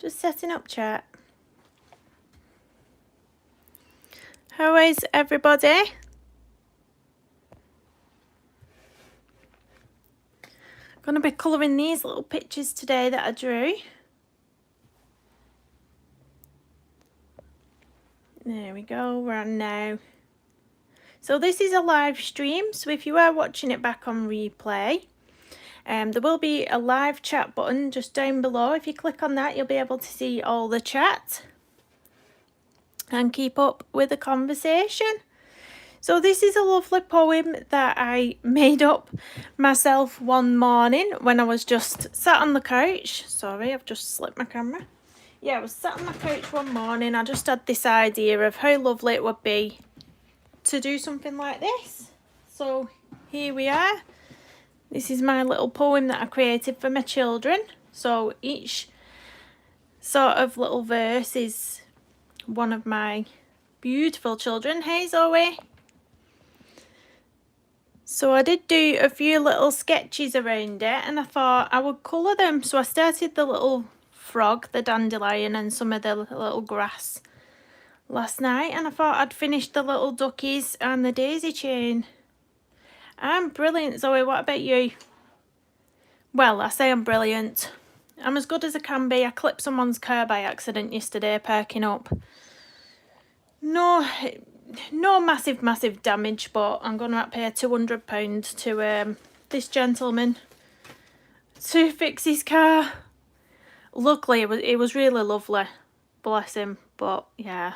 Just setting up chat. How is everybody? Going to be colouring these little pictures today that I drew. There we go, we're on now. So this is a live stream, so if you are watching it back on replay, there will be a live chat button just down below. If you click on that, you'll be able to see all the chat and keep up with the conversation. So this is a lovely poem that I made up myself one morning when I was just sat on the couch. Sorry, I've just slipped my camera. Yeah, I was sat on my couch one morning. I just had this idea of how lovely it would be to do something like this. So here we are. This is my little poem that I created for my children. So each sort of little verse is one of my beautiful children. Hey Zoe. So I did do a few little sketches around it and I thought I would colour them. So I started the little frog, the dandelion and some of the little grass last night, and I thought I'd finish the little duckies and the daisy chain. I'm brilliant, Zoe. What about you? Well, I say I'm brilliant. I'm as good as I can be. I clipped someone's car by accident yesterday parking up. No massive damage, but I'm going to pay £200 to this gentleman to fix his car. Luckily, it was really lovely. Bless him. But yeah.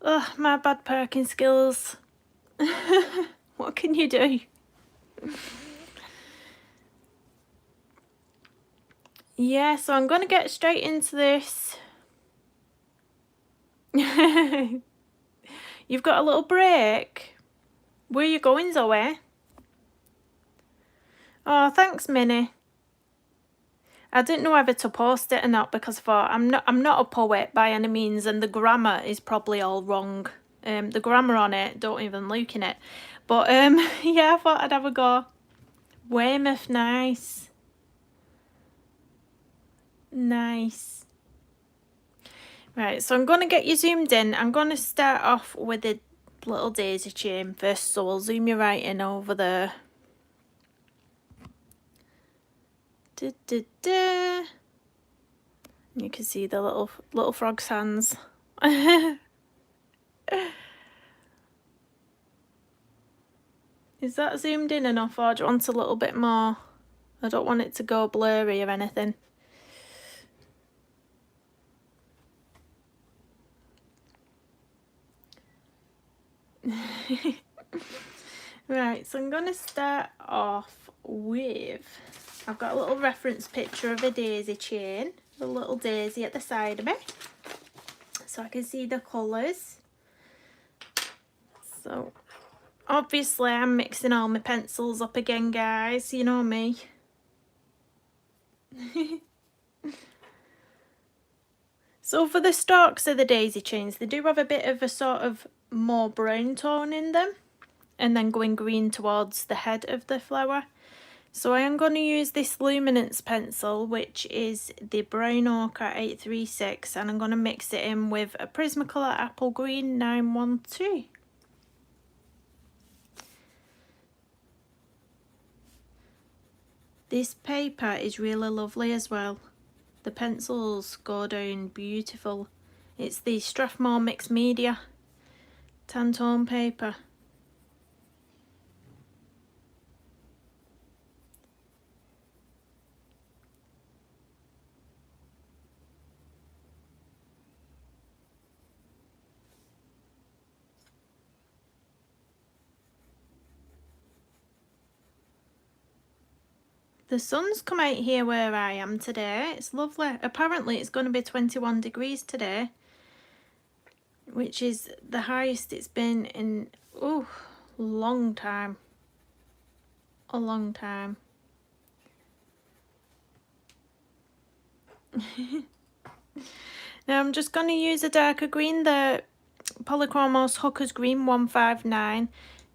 Ugh, my bad parking skills. What can you do? Yeah, so I'm going to get straight into this. You've got a little break. Where are you going, Zoe? Oh, thanks, Minnie. I didn't know whether to post it or not because I thought I'm not a poet by any means, and the grammar is probably all wrong. The grammar on it, don't even look in it. But yeah, I thought I'd have a go. Weymouth, nice. Nice. Right, so I'm going to get you zoomed in. I'm going to start off with the little daisy chain first, so I'll zoom you right in over there. You can see the little frog's hands. Is that zoomed in enough, or do you want a little bit more? I don't want it to go blurry or anything. Right, so I'm going to start off with, I've got a little reference picture of a daisy chain, a little daisy at the side of me, so I can see the colours. So obviously I'm mixing all my pencils up again, guys, you know me. So for the stalks of the daisy chains, they do have a bit of a sort of more brown tone in them, and then going green towards the head of the flower. So I am going to use this luminance pencil, which is the Brown Ochre 836, and I'm going to mix it in with a Prismacolor Apple Green 912. This paper is really lovely as well. The pencils go down beautiful. It's the Strathmore Mixed Media Tantone paper. The sun's come out here where I am today. It's lovely. Apparently it's going to be 21 degrees today, which is the highest it's been in long time. A long time. Now I'm just going to use a darker green, the Polychromos Hooker's Green 159,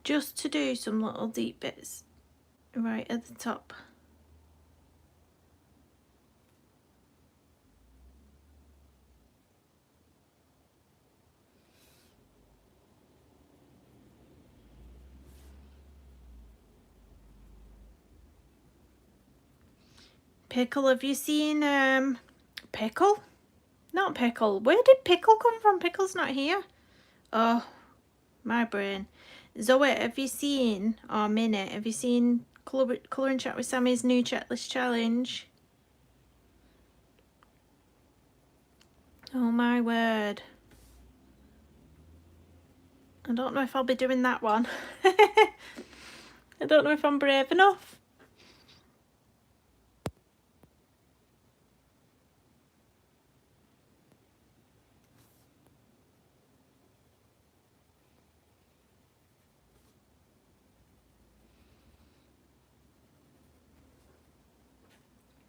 just to do some little deep bits right at the top. Pickle, have you seen Pickle? Not Pickle. Where did Pickle come from? Pickle's not here. Oh, my brain. Zoe, have you seen, or Minute, have you seen Colour and Chat with Sammy's new checklist challenge? Oh my word. I don't know if I'll be doing that one. I don't know if I'm brave enough.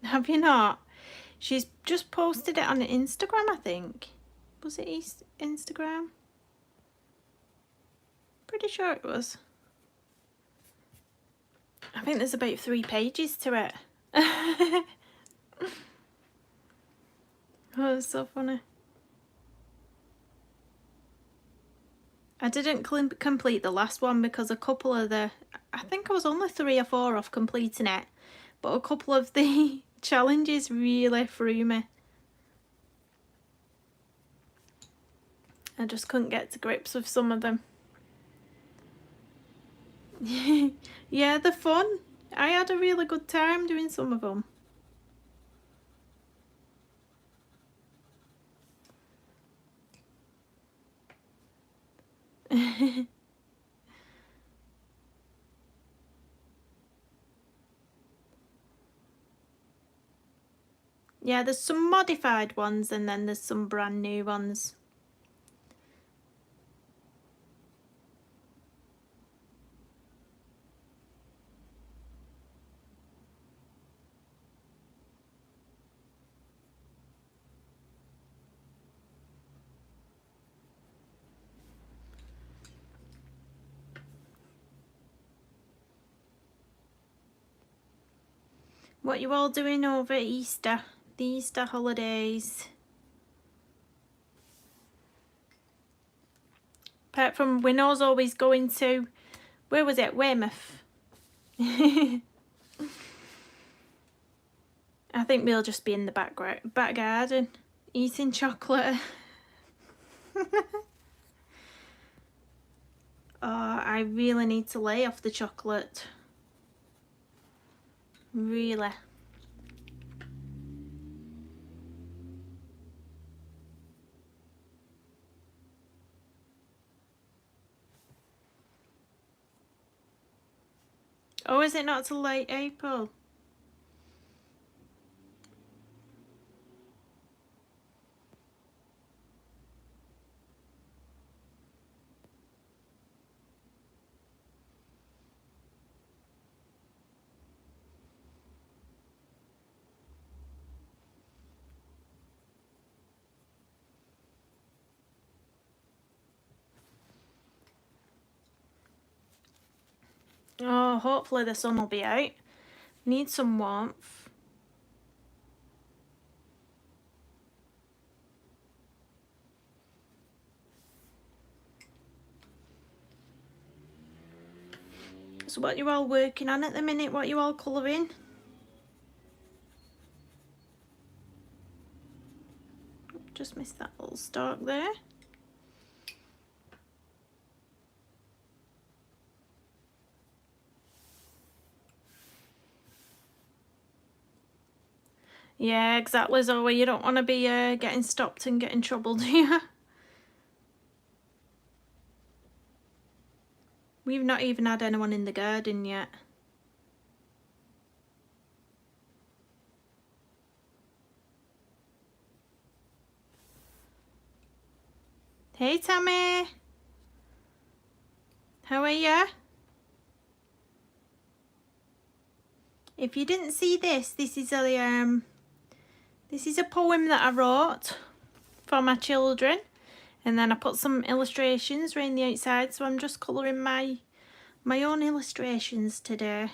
Have you not? She's just posted it on Instagram, I think. Was it Instagram? Pretty sure it was. I think there's about 3 pages to it. Oh, it's so funny. I didn't complete the last one because a couple of I think I was only 3 or 4 off completing it, but a couple of the challenges really threw me. I just couldn't get to grips with some of them. Yeah, they're fun. I had a really good time doing some of them. Yeah, there's some modified ones and then there's some brand new ones. What you all doing over Easter? The Easter holidays? Apart from Winno's always going to, where was it? Weymouth. I think we'll just be in the back garden eating chocolate. Oh, I really need to lay off the chocolate. Really. Oh, is it not till late April? Oh, hopefully the sun will be out. Need some warmth. So what you all working on at the minute? What you all colouring? Just missed that little stalk there. Yeah, exactly, Zoe. You don't want to be getting stopped and getting trouble, do you? We've not even had anyone in the garden yet. Hey, Tammy. How are you? If you didn't see this, this is a poem that I wrote for my children, and then I put some illustrations around the outside. So I'm just colouring my own illustrations today.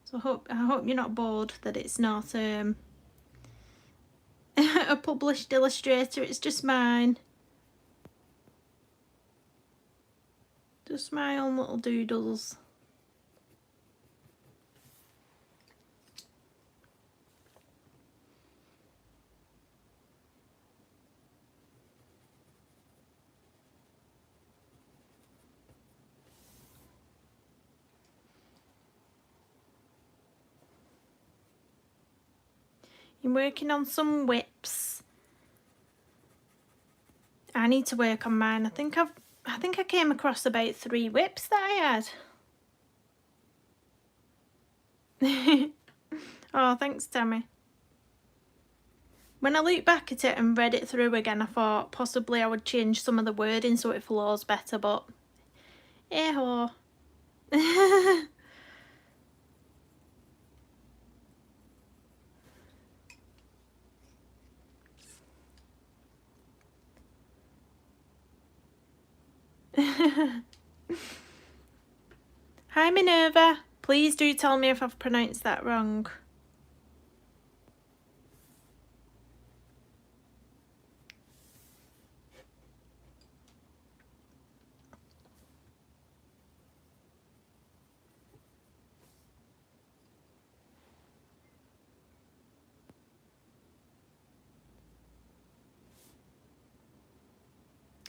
So I hope you're not bored that it's not a published illustrator. It's just mine. Just my own little doodles. You're working on some whips. I need to work on mine. I think I came across about 3 whips that I had. Oh, thanks, Tammy. When I looked back at it and read it through again, I thought possibly I would change some of the wording so it flows better, but eh-ho. Hi, Minerva. Please do tell me if I've pronounced that wrong.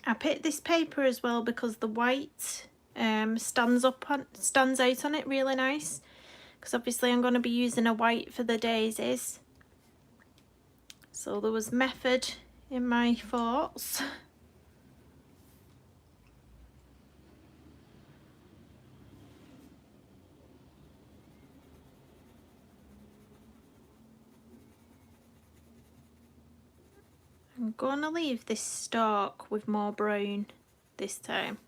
I picked this paper as well because the white stands out on it really nice, because obviously I'm going to be using a white for the daisies, so there was method in my thoughts. I'm gonna leave this stalk with more brown this time.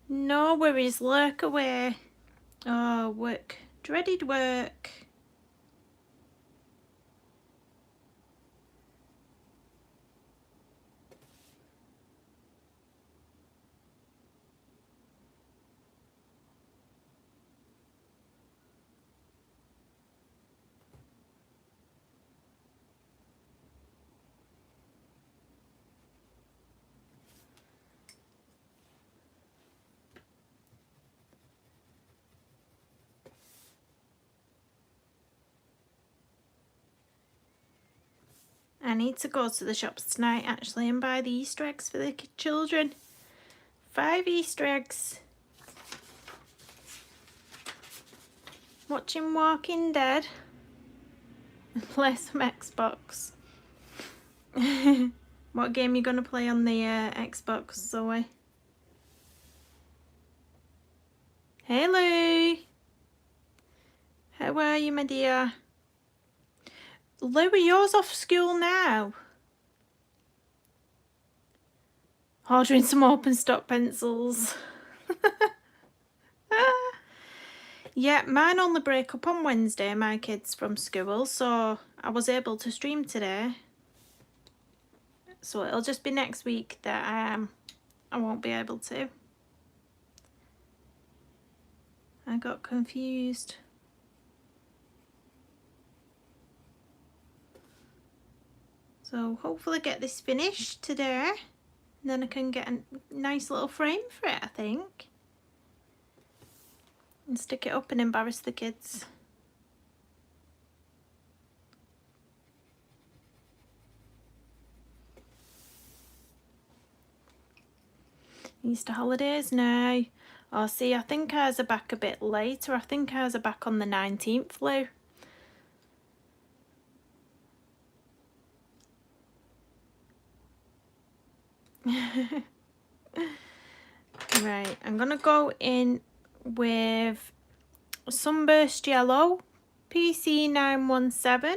No worries, lurk away. Oh, work. Dreaded work. I need to go to the shops tonight actually and buy the Easter eggs for the children. 5 Easter eggs. Watching Walking Dead. Play some Xbox. What game are you going to play on the Xbox, Zoe? Hey Lou! How are you, my dear? Lou, are yours off school now? Ordering some open stock pencils. Yeah, mine only break up on Wednesday, my kids from school, so I was able to stream today. So it'll just be next week that I won't be able to. I got confused. So hopefully get this finished today, and then I can get a nice little frame for it, I think. And stick it up and embarrass the kids. Easter holidays now. Oh, see, I think ours are back a bit later. I think ours are back on the 19th, Lou. Right, I'm going to go in with Sunburst Yellow, PC917,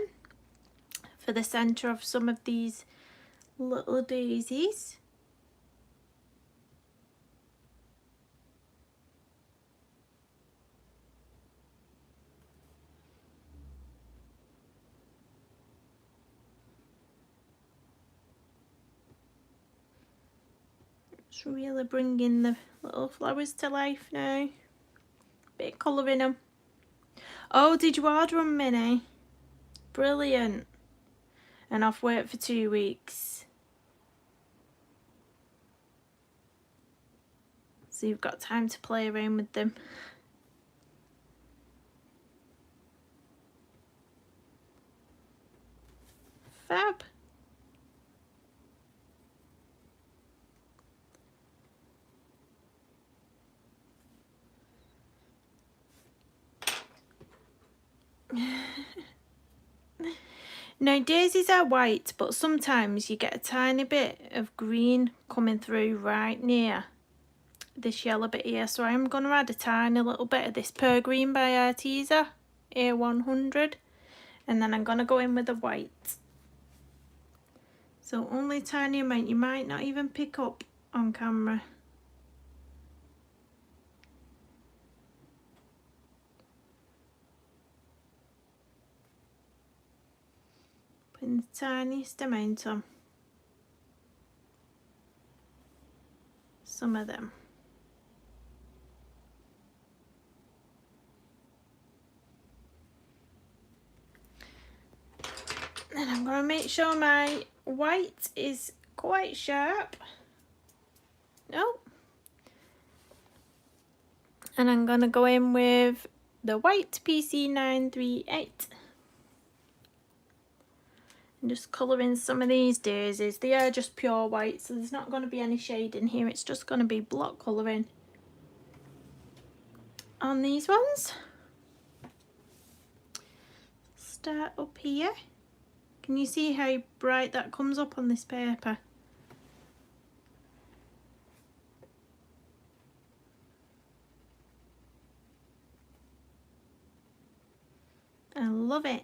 for the centre of some of these little daisies. It's really bringing the little flowers to life now. Bit of colour in them. Oh, did you order them, Minnie? Brilliant. And off work for 2 weeks. So you've got time to play around with them. Fab. Now daisies are white, but sometimes you get a tiny bit of green coming through right near this yellow bit here, so I'm going to add a tiny little bit of this Pearl Green by Arteza A100, and then I'm going to go in with the white. So only a tiny amount, you might not even pick up on camera. Putting the tiniest amount on. Some of them. And I'm going to make sure my white is quite sharp. No. And I'm going to go in with the white PC938. And just colour in some of these daisies. They are just pure white, so there's not going to be any shade in here. It's just going to be block colouring on these ones. Start up here. Can you see how bright that comes up on this paper? I love it.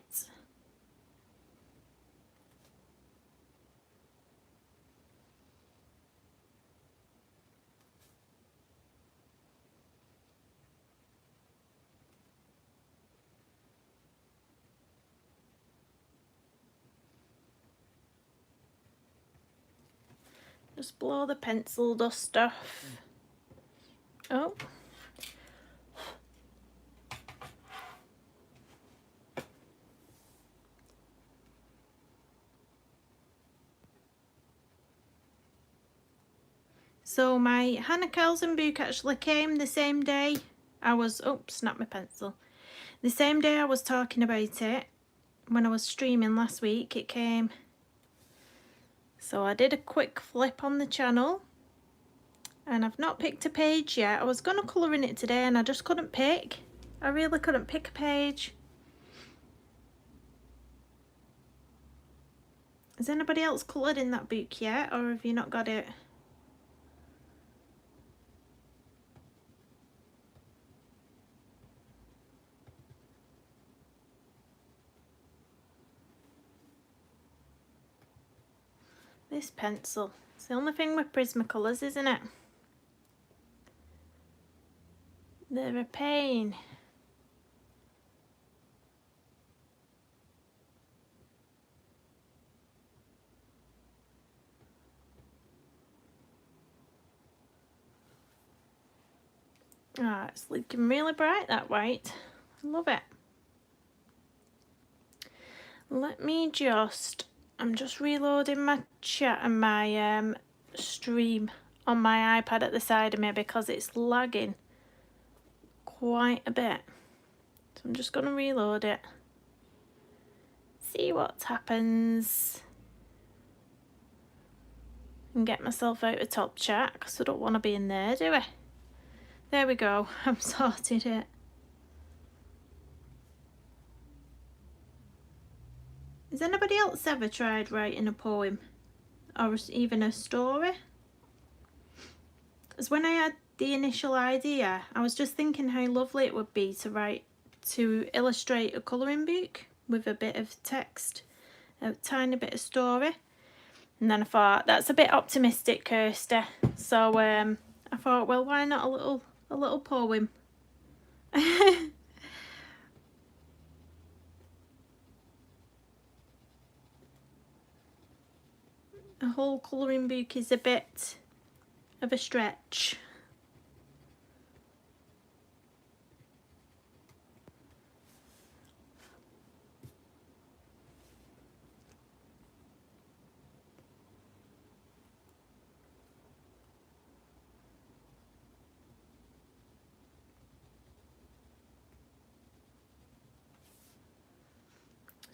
Just blow the pencil dust off. Oh. So my Hannah Kelson book actually came the same day I was, oh, snapped my pencil. The same day I was talking about it, when I was streaming last week, it came. So I did a quick flip on the channel, and I've not picked a page yet. I was going to colour in it today and I just couldn't pick. I really couldn't pick a page. Has anybody else coloured in that book yet, or have you not got it? This pencil. It's the only thing with Prismacolors, isn't it? They're a pain. Ah, it's looking really bright, that white. Love it. Let me just, I'm just reloading my chat and my stream on my iPad at the side of me because it's lagging quite a bit. So I'm just going to reload it. See what happens. And get myself out of top chat because I don't want to be in there, do I? There we go. I've sorted it. Has anybody else ever tried writing a poem or even a story? Because when I had the initial idea, I was just thinking how lovely it would be to illustrate a colouring book with a bit of text, a tiny bit of story. And then I thought, that's a bit optimistic, Kirsty. So I thought, well, why not a little poem? A whole colouring book is a bit of a stretch.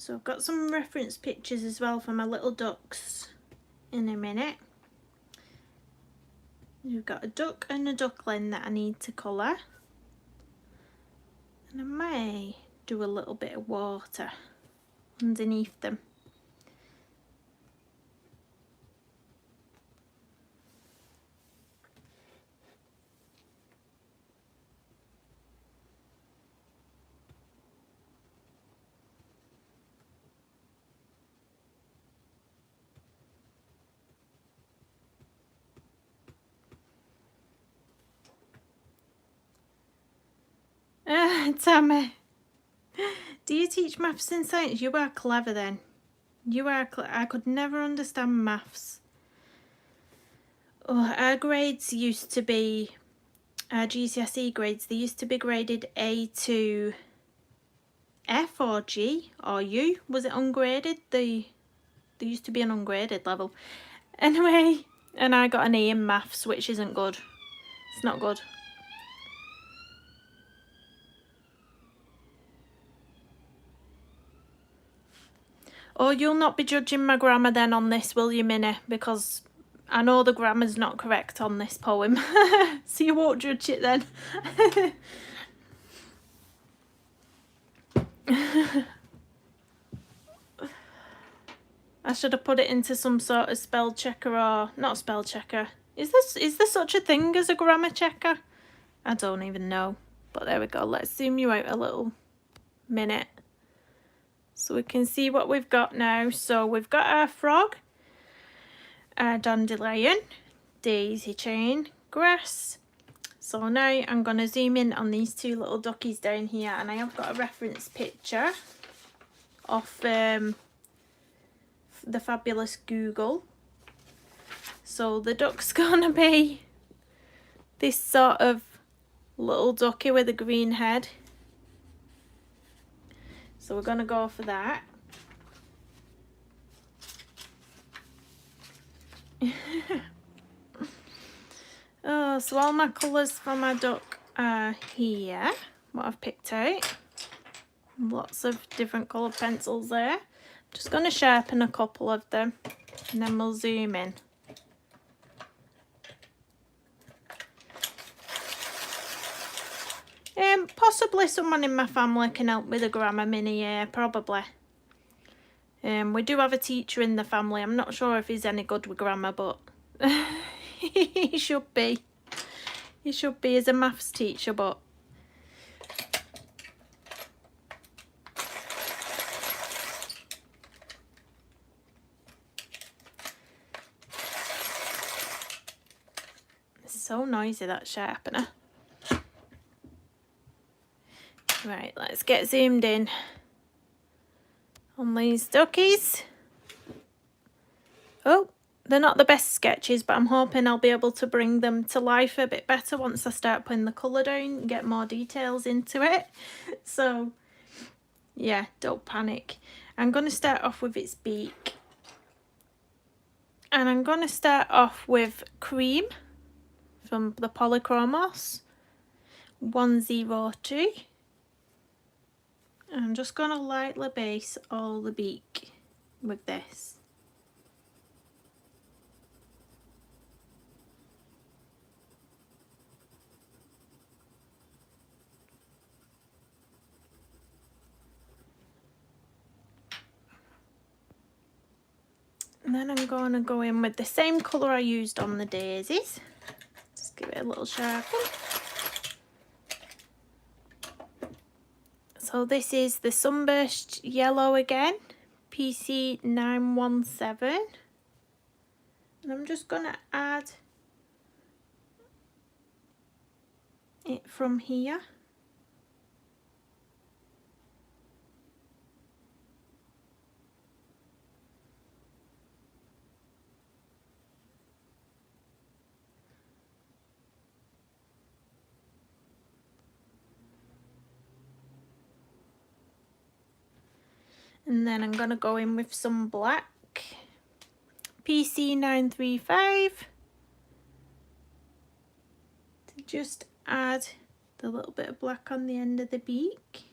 So I've got some reference pictures as well for my little ducks in a minute. We've got a duck and a duckling that I need to colour. And I may do a little bit of water underneath them. Tammy, do you teach maths and science? You are clever then. You are I could never understand maths. Oh, our grades used to be, our GCSE grades, they used to be graded A to F or G or U. Was it ungraded? They used to be an ungraded level. Anyway, and I got an A in maths, which isn't good. It's not good. Oh, you'll not be judging my grammar then on this, will you, Minnie? Because I know the grammar's not correct on this poem. So you won't judge it then. I should have put it into some sort of spell checker, or not spell checker. Is there such a thing as a grammar checker? I don't even know. But there we go. Let's zoom you out a little minute so we can see what we've got now. So we've got our frog, our dandelion, daisy chain, grass. So now I'm going to zoom in on these two little duckies down here, and I have got a reference picture of the fabulous Google. So the duck's gonna be this sort of little ducky with a green head. So we're gonna go for that. Oh, so all my colours for my duck are here, what I've picked out. Lots of different coloured pencils there. Just going to sharpen a couple of them and then we'll zoom in. Possibly someone in my family can help with the grammar, Minnie, yeah, probably. We do have a teacher in the family. I'm not sure if he's any good with grammar, but he should be. He should be as a maths teacher, but it's so noisy, that sharpener. Right, let's get zoomed in on these duckies. Oh, they're not the best sketches, but I'm hoping I'll be able to bring them to life a bit better once I start putting the colour down and get more details into it. So, yeah, don't panic. I'm going to start off with its beak. And I'm going to start off with Cream from the Polychromos 102. I'm just going to lightly base all the beak with this. And then I'm going to go in with the same colour I used on the daisies. Just give it a little sharpen. So this is the Sunburst Yellow again, PC 917. And I'm just going to add it from here. And then I'm going to go in with some black, PC935, to just add the little bit of black on the end of the beak.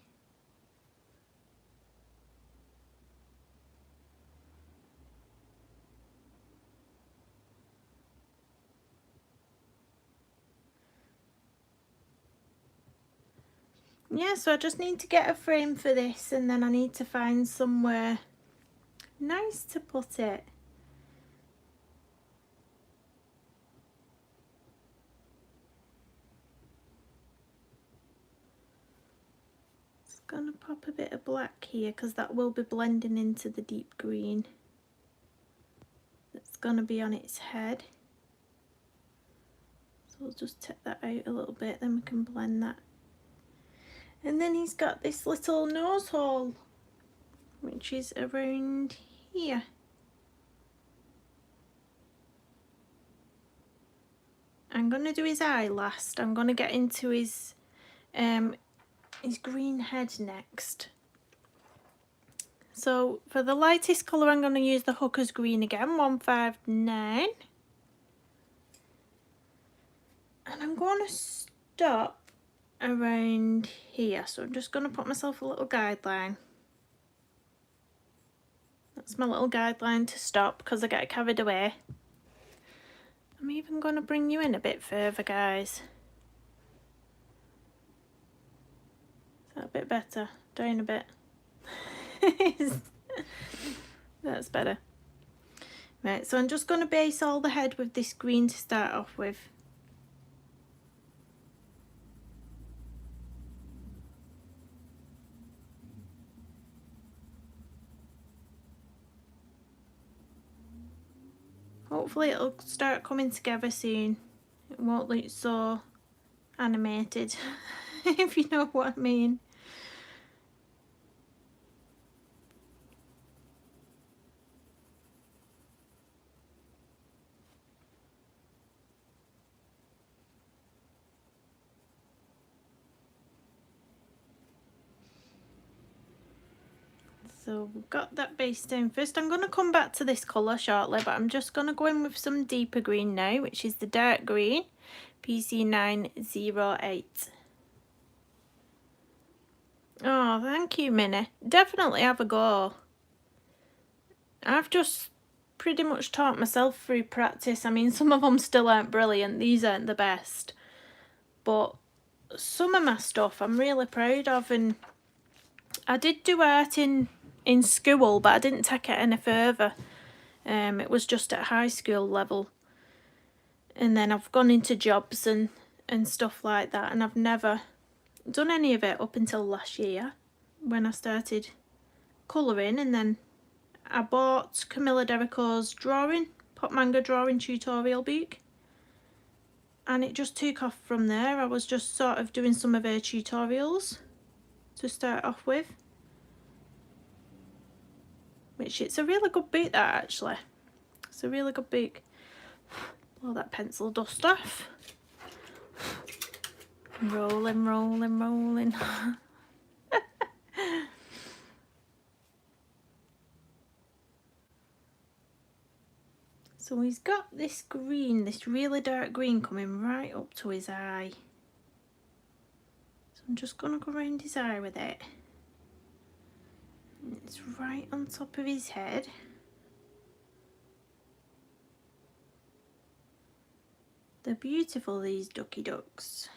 Yeah, so I just need to get a frame for this, and then I need to find somewhere nice to put it. Just gonna pop a bit of black here because that will be blending into the deep green that's gonna be on its head. So we'll just take that out a little bit, then we can blend that. And then he's got this little nose hole, which is around here. I'm going to do his eye last. I'm going to get into his green head next. So for the lightest colour, I'm going to use the Hooker's Green again, 159. And I'm going to stop around here. So I'm just going to put myself a little guideline. That's my little guideline to stop because I get carried away. I'm even going to bring you in a bit further, guys. Is that a bit better? Down a bit. That's better. Right, so I'm just going to base all the head with this green to start off with. Hopefully it'll start coming together soon. It won't look so animated, if you know what I mean. So we've got that base down first. I'm going to come back to this colour shortly, but I'm just going to go in with some deeper green now, which is the dark green, PC908. Oh, thank you, Minnie. Definitely have a go. I've just pretty much taught myself through practice. I mean, some of them still aren't brilliant. These aren't the best. But some of my stuff I'm really proud of, and I did do art in school, but I didn't take it any further. It was just at high school level, and then I've gone into jobs and stuff like that, and I've never done any of it up until last year when I started colouring. And then I bought Camilla Derico's pot manga drawing tutorial book, and it just took off from there. I was just sort of doing some of her tutorials to start off with, which it's a really good book, that actually. It's a really good book. Blow that pencil dust off. Rolling, rolling, rolling. So he's got this green, this really dark green coming right up to his eye. So I'm just going to go around his eye with it. It's right on top of his head. They're beautiful, these ducky ducks.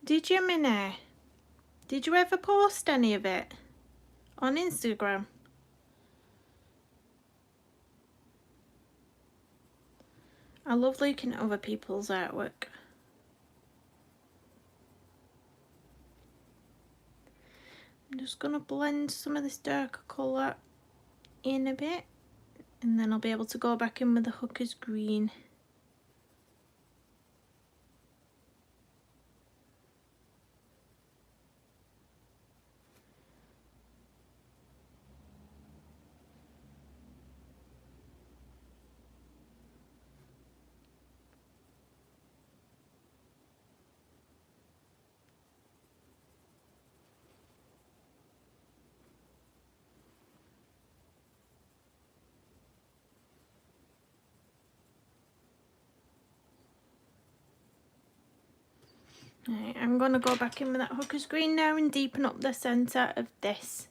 Did you, Minnie? Did you ever post any of it on Instagram? I love looking at other people's artwork. I'm just going to blend some of this darker colour in a bit, and then I'll be able to go back in with the Hooker's Green. Right, I'm going to go back in with that hooker's green now and deepen up the centre of this.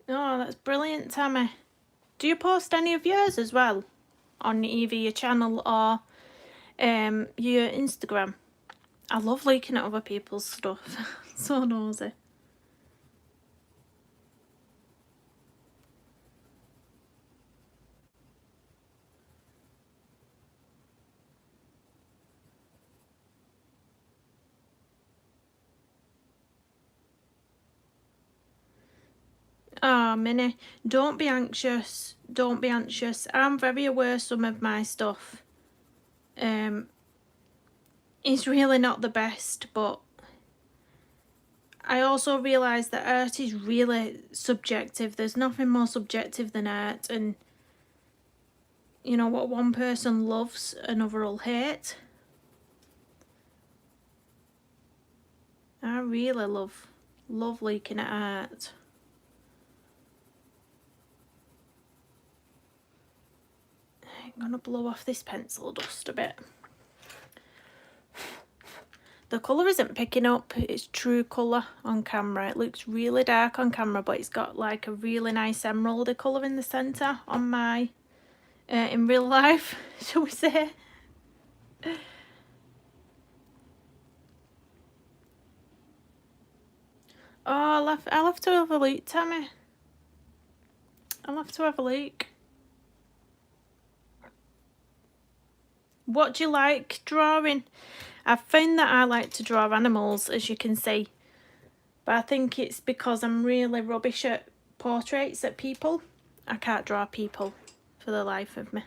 Oh, that's brilliant, Tammy. Do you post any of yours as well on either your channel or your Instagram? I love looking at other people's stuff. So nosy. Oh, Minnie, don't be anxious. Don't be anxious. I'm very aware some of my stuff is really not the best, but I also realise that art is really subjective. There's nothing more subjective than art, and you know what one person loves, another will hate. I really love looking at art. I'm gonna blow off this pencil dust a bit. The colour isn't picking up its true colour on camera. It looks really dark on camera, but it's got like a really nice emeraldy colour in the centre on my, in real life, shall we say. Oh, I'll have to have a look, Tammy. I'll have to have a look. What do you like drawing? I've found that I like to draw animals, as you can see. But I think it's because I'm really rubbish at portraits at people. I can't draw people for the life of me.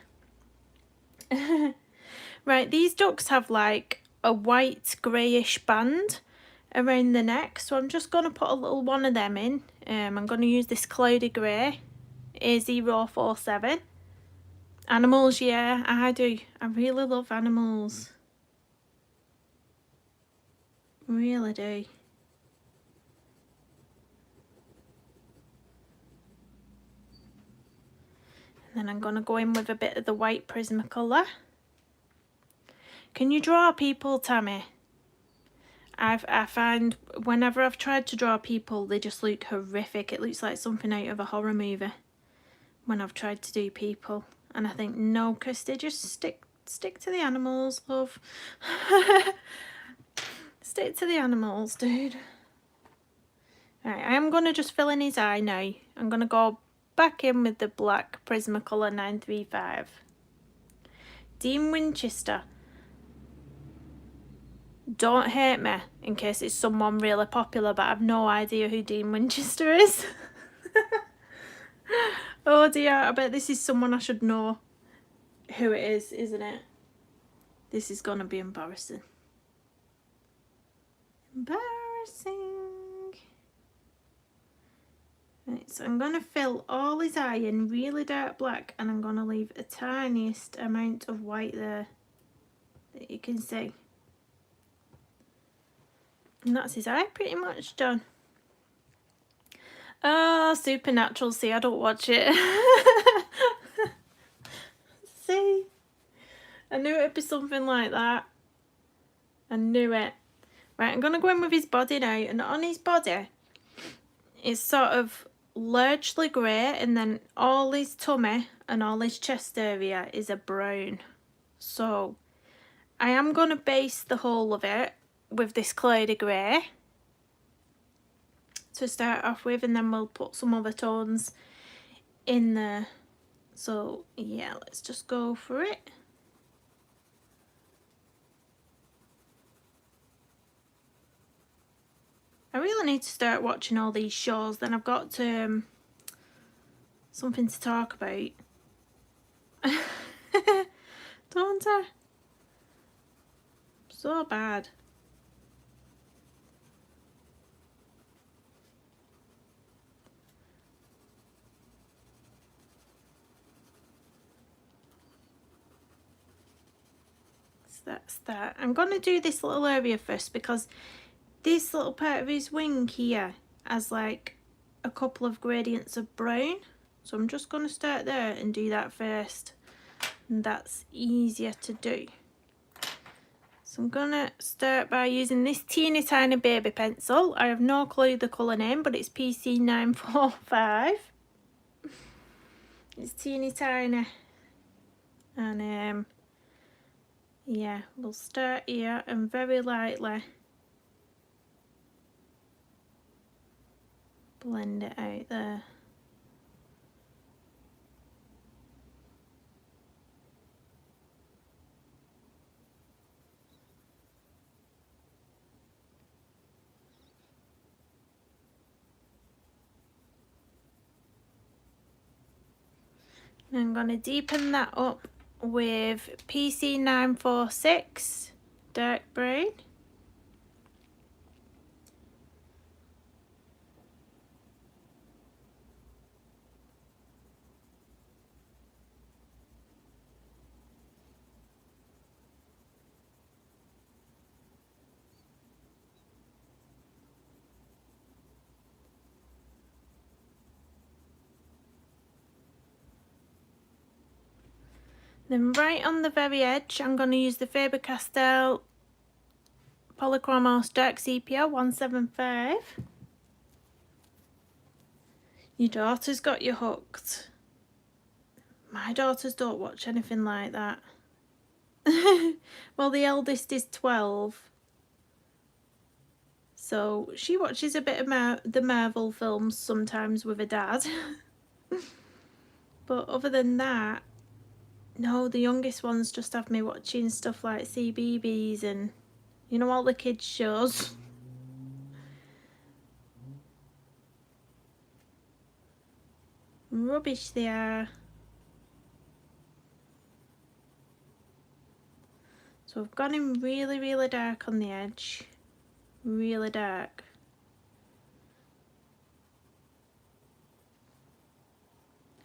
Right, these ducks have like a white greyish band around the neck. So I'm just going to put a little one of them in. I'm going to use this cloudy grey, A047. Animals, yeah, I do. I really love animals. Really do. And then I'm going to go in with a bit of the white Prismacolor. Can you draw people, Tammy? I find whenever I've tried to draw people, they just look horrific. It looks like something out of a horror movie when I've tried to do people. And I think, no, Kirsty, just stick to the animals, love. Stick to the animals, dude. Right, I am going to just fill in his eye now. I'm going to go back in with the black Prismacolor 935. Dean Winchester. Don't hate me in case it's someone really popular, but I've no idea who Dean Winchester is. Oh dear, I bet this is someone I should know who it is, isn't it? This is gonna be embarrassing. Embarrassing. Right, so I'm gonna fill all his eye in really dark black, and I'm gonna leave a tiniest amount of white there that you can see. And that's his eye pretty much done. Oh, Supernatural. See, I don't watch it. See? I knew it'd be something like that. I knew it. Right, I'm going to go in with his body now. And on his body, it's sort of largely grey. And then all his tummy and all his chest area is a brown. So, I am going to base the whole of it with this cloudy grey to start off with, and then we'll put some other tones in there. So yeah, let's just go for it. I really need to start watching all these shows, then I've got to something to talk about. Don't I? So bad. That's that. I'm going to do this little area first because this little part of his wing here has like a couple of gradients of brown. So I'm just going to start there and do that first. and that's easier to do. So I'm gonna start by using this teeny tiny baby pencil. I have no clue the colour name, but it's PC945. It's teeny tiny, and yeah, we'll start here and very lightly blend it out there. I'm going to deepen that up with PC946 dark brown. Then right on the very edge, I'm going to use the Faber-Castell Polychromos Dark Sepia 175. Your daughter's got you hooked. My daughters don't watch anything like that. Well, the eldest is 12. So she watches a bit of the Marvel films sometimes with her dad. But other than that, no, the youngest ones just have me watching stuff like CBeebies and, you know, all the kids' shows. Rubbish they are. So I've gone in really, really dark on the edge. Really dark.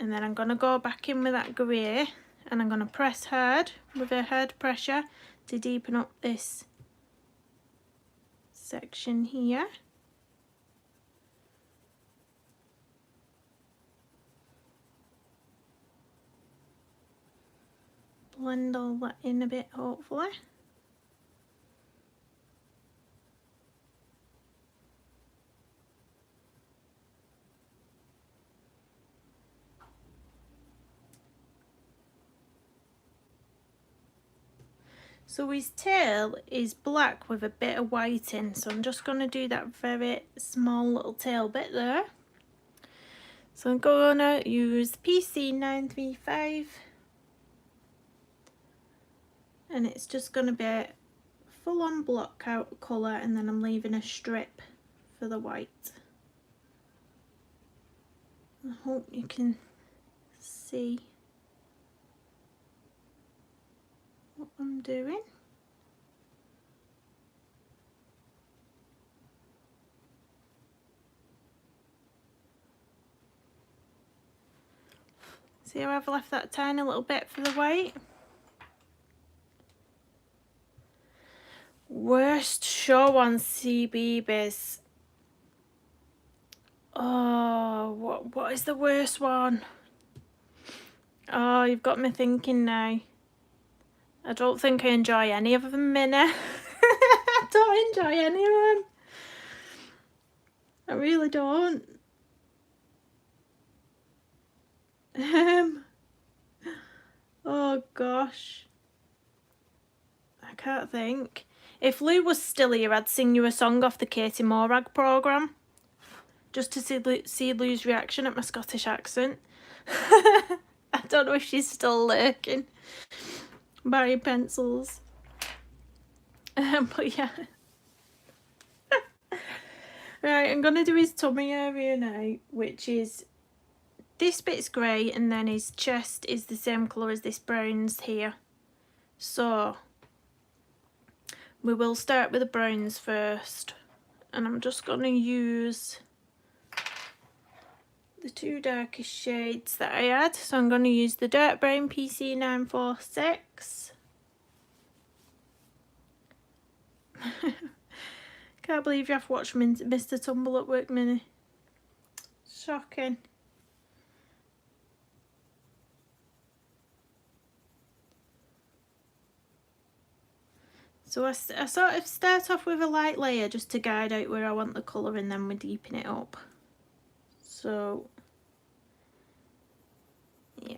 And then I'm going to go back in with that grey and I'm going to press hard with a hard pressure to deepen up this section here. Blend all that in a bit, hopefully. So his tail is black with a bit of white in, so I'm just going to do that very small little tail bit there. So I'm going to use PC935 and it's just going to be full on block out colour, and then I'm leaving a strip for the white. I hope you can see what I'm doing. See how I've left that tiny little bit for the white? Worst show on CBeebies. Oh, what is the worst one? Oh, you've got me thinking now. I don't think I enjoy any of them, Minnie. I don't enjoy any of them. I really don't. Oh gosh. I can't think. If Lou was still here, I'd sing you a song off the Katie Morag programme. Just to see Lou's reaction at my Scottish accent. I don't know if she's still lurking. Buying pencils. But yeah. Right, I'm going to do his tummy area now, which is, this bit's grey and then his chest is the same colour as this browns here. So we will start with the browns first, and I'm just going to use the two darkest shades that I had. So I'm going to use the dark brown PC946. Can't believe you have to watch Mr. Tumble at work, Minnie. Shocking. So I sort of start off with a light layer just to guide out where I want the colour, and then we deepen it up. So yeah.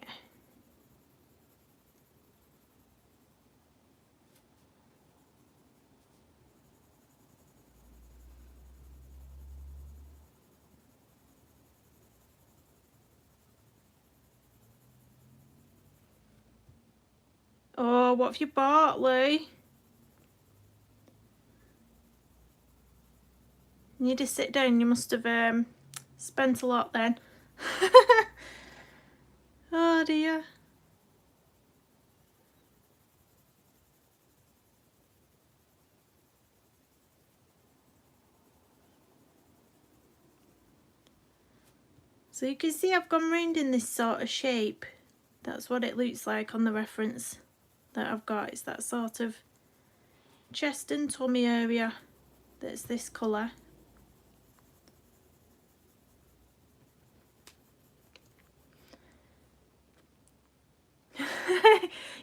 Oh, what have you bought, Lou? You just sit down. You must have spent a lot then. Oh dear. So you can see I've gone round in this sort of shape. That's what it looks like on the reference that I've got. It's that sort of chest and tummy area that's this colour.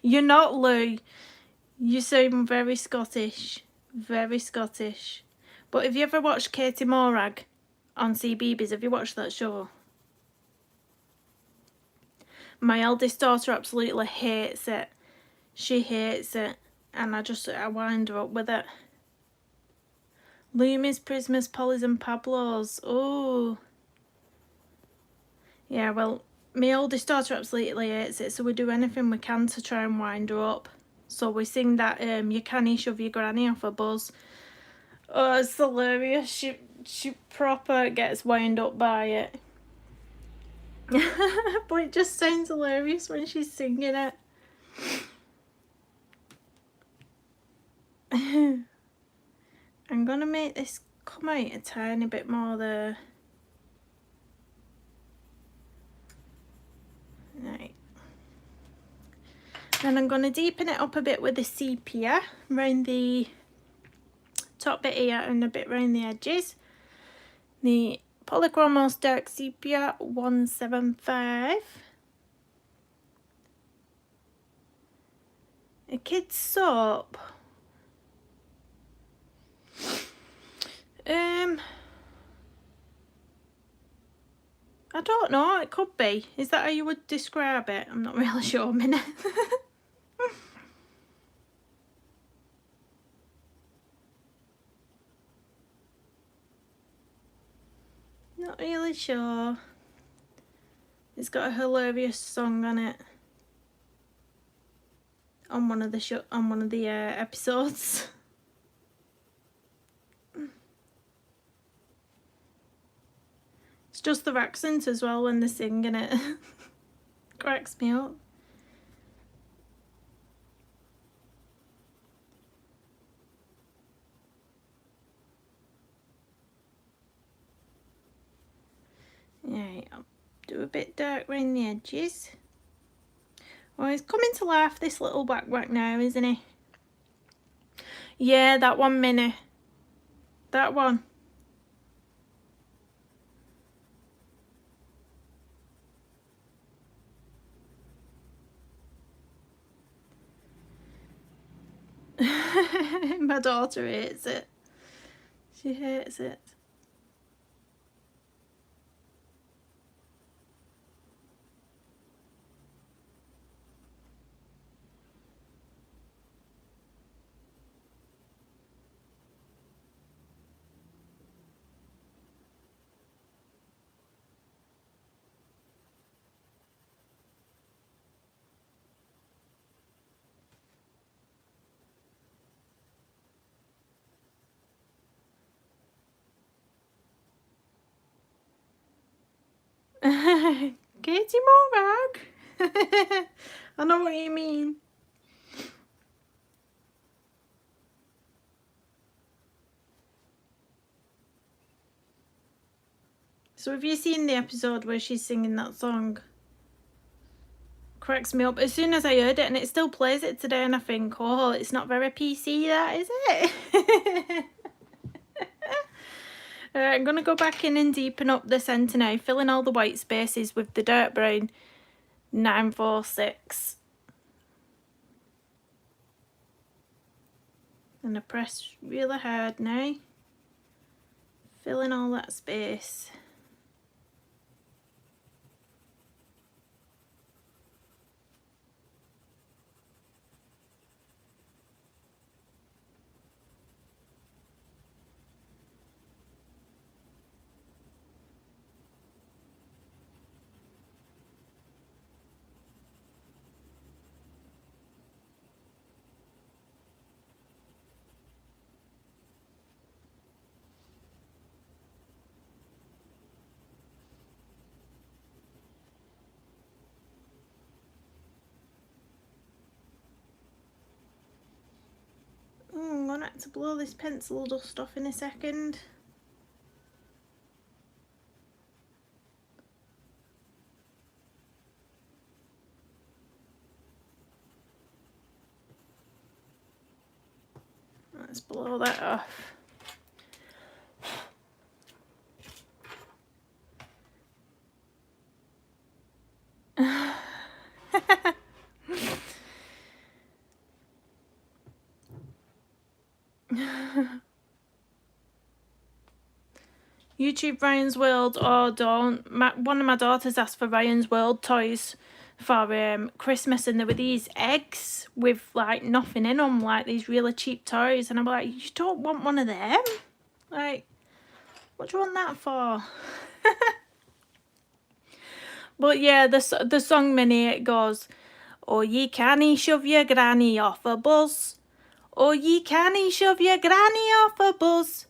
You're not, Lou. You sound very Scottish. Very Scottish. But have you ever watched Katie Morag on CBeebies? Have you watched that show? My eldest daughter absolutely hates it. She hates it. And I wind her up with it. Loomies, Prismas, Pollys and Pablos. Oh. Yeah, well, my oldest daughter absolutely hates it, so we do anything we can to try and wind her up. So we sing that You Canny Shove Your Granny Off a Buzz. Oh, it's hilarious. She proper gets wound up by it. But it just sounds hilarious when she's singing it. I'm gonna make this come out a tiny bit more there. Right. Then I'm gonna deepen it up a bit with the sepia around the top bit here and a bit around the edges. The Polychromos Dark Sepia 175. A kid's soap. I don't know, it could be. Is that how you would describe it? I'm not really sure, Minnie. Not really sure. It's got a hilarious song on it. On one of the episodes. It's just their accent as well when they're singing it. Cracks me up. Right, I'll do a bit dark around the edges. Oh, he's coming to life, this little black now, isn't he? Yeah, that one, Minnie. That one. My daughter hates it. She hates it. Katie Morag. I know what you mean. So have you seen the episode where she's singing that song? Cracks me up. As soon as I heard it, and it still plays it today, and I think, oh, it's not very PC, that, is it? I'm going to go back in and deepen up the centre now, filling all the white spaces with the dark brown 946. I'm going to press really hard now, filling all that space. I'm going to have to blow this pencil dust off in a second. Let's blow that off. YouTube Ryan's World, or don't. One of my daughters asked for Ryan's World toys for Christmas, and there were these eggs with like nothing in them, like these really cheap toys, and I'm like, you don't want one of them? Like, what do you want that for? But yeah, the song Minnie, it goes, oh ye canny shove your granny off a bus, oh ye canny shove your granny off a bus,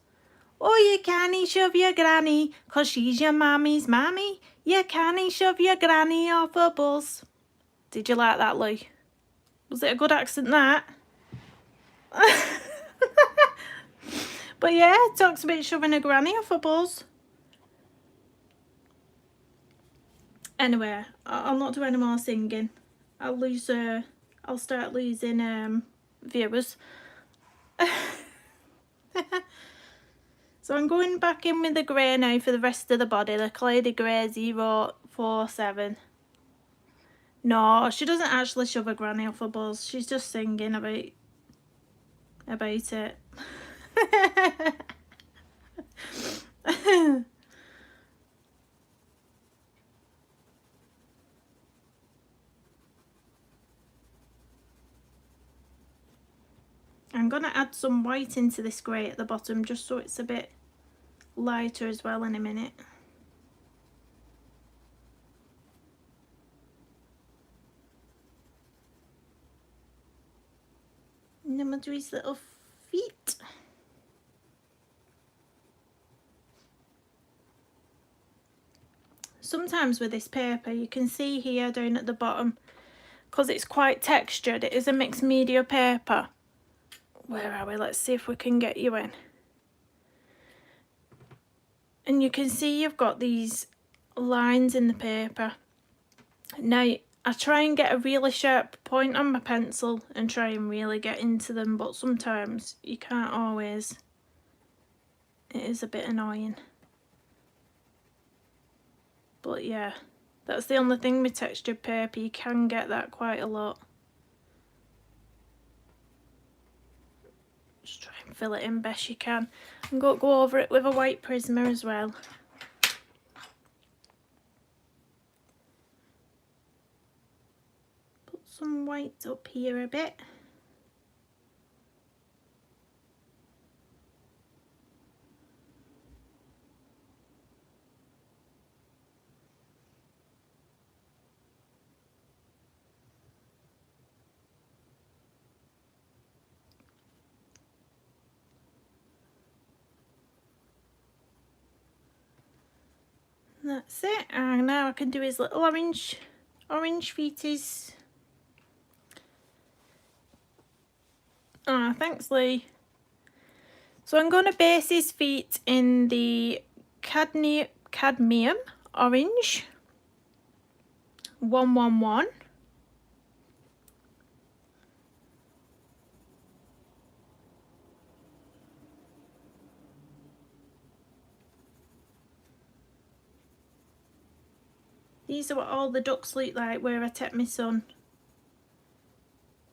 oh you canny shove your granny, 'cause she's your mammy's mammy, you canny shove your granny off a bus. Did you like that, Lee? Was it a good accent, that? But yeah, it talks about shoving a granny off a bus. Anyway, I'll not do any more singing. I'll start losing viewers. So I'm going back in with the grey now for the rest of the body, the Clady Grey 047. No, she doesn't actually shove a granny off a bus. She's just singing about it. I'm going to add some white into this grey at the bottom just so it's a bit lighter as well in a minute. And then we'll do his little feet. Sometimes with this paper you can see here down at the bottom, because it's quite textured, it is a mixed media paper. Where are we? Let's see if we can get you in. And you can see you've got these lines in the paper. Now, I try and get a really sharp point on my pencil and try and really get into them, but sometimes you can't always. It is a bit annoying. But yeah, that's the only thing with textured paper, you can get that quite a lot. Just try and fill it in best you can. And go over it with a white Prisma as well. Put some white up here a bit. That's it, and now I can do his little orange feeties. Ah, thanks Lee. So I'm going to base his feet in the cadmium orange 111. These are what all the ducks look like where I take my son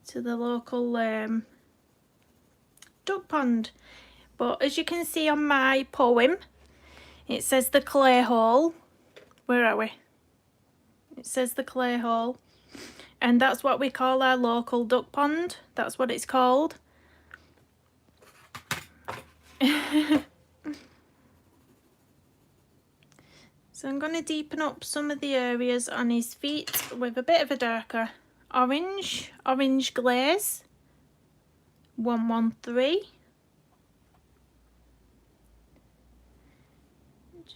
to the local duck pond. But as you can see on my poem, it says the clay hole. Where are we? It says the clay hole. And that's what we call our local duck pond. That's what it's called. So I'm going to deepen up some of the areas on his feet with a bit of a darker orange glaze. 113.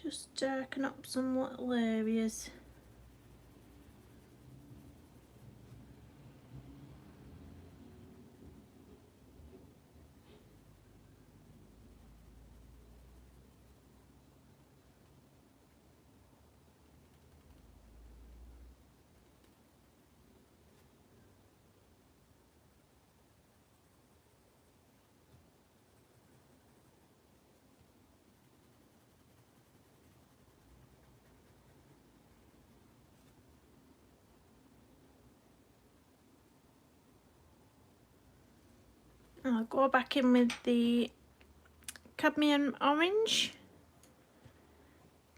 Just darken up some little areas. I'll go back in with the cadmium orange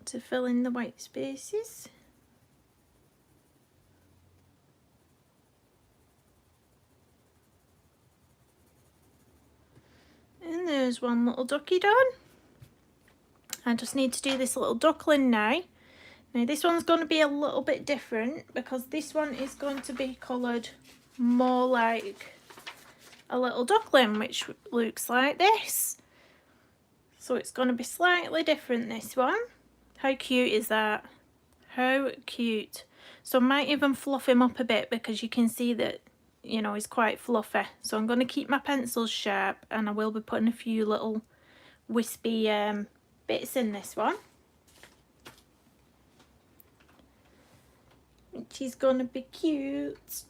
to fill in the white spaces. And there's one little ducky done. I just need to do this little duckling now. Now this one's going to be a little bit different because this one is going to be coloured more like a little duckling, which looks like this. So it's going to be slightly different, this one. How cute is that? How cute. So I might even fluff him up a bit because you can see that, you know, he's quite fluffy. So I'm going to keep my pencils sharp and I will be putting a few little wispy bits in this one. Which is going to be cute.